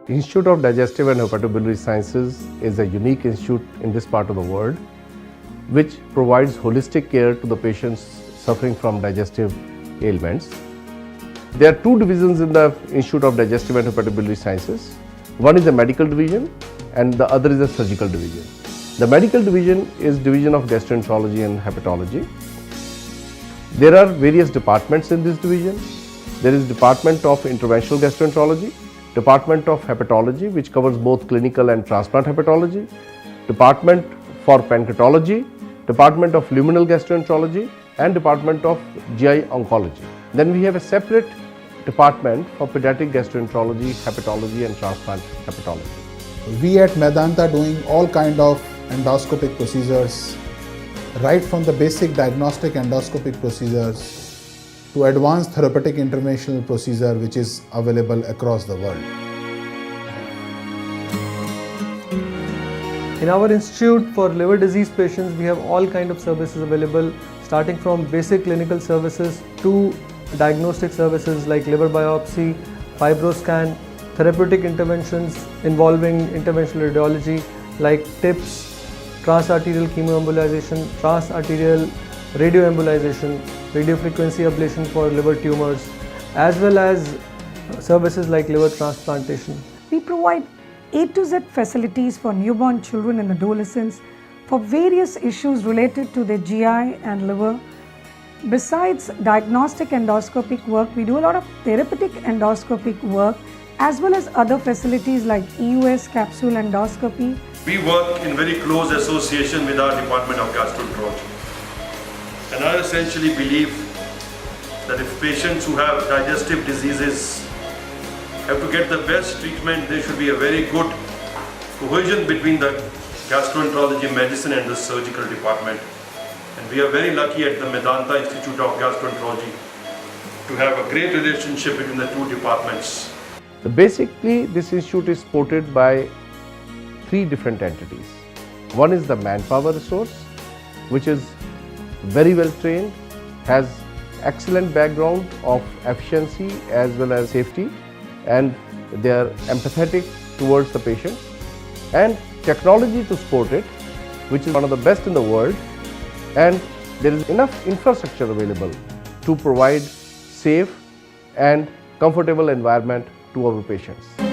Institute of Digestive and Hepatobiliary Sciences is a unique institute in this part of the world which provides holistic care to the patients suffering from digestive ailments. There are two divisions in the Institute of Digestive and Hepatobiliary Sciences. One is the medical division and the other is the surgical division. The medical division is division of gastroenterology and hepatology. There are various departments in this division. There is Department of Interventional Gastroenterology, Department of Hepatology, which covers both clinical and transplant hepatology, Department for Pancreatology, Department of Luminal Gastroenterology, and Department of GI Oncology. Then we have a separate department for pediatric gastroenterology, hepatology, and transplant hepatology. We at Medanta doing all kind of endoscopic procedures, right from the basic diagnostic endoscopic procedures to advanced therapeutic interventional procedure which is available across the world. In our institute for liver disease patients, we have all kind of services available, starting from basic clinical services to diagnostic services like liver biopsy, fibroscan, therapeutic interventions involving interventional radiology like TIPS, transarterial chemoembolization, transarterial radioembolization, radiofrequency ablation for liver tumors, as well as services like liver transplantation. We provide A to Z facilities for newborn children and adolescents for various issues related to their GI and liver. Besides diagnostic endoscopic work, we do a lot of therapeutic endoscopic work as well as other facilities like EUS capsule endoscopy. We work in very close association with our Department of Gastroenterology. And I essentially believe that if patients who have digestive diseases have to get the best treatment, there should be a very good cohesion between the gastroenterology medicine and the surgical department. And we are very lucky at the Medanta Institute of Gastroenterology to have a great relationship between the two departments. So basically, this institute is supported by three different entities. One is the manpower resource, which is very well trained, has excellent background of efficiency as well as safety, and they are empathetic towards the patient, and technology to support it, which is one of the best in the world, and there is enough infrastructure available to provide safe and comfortable environment to our patients.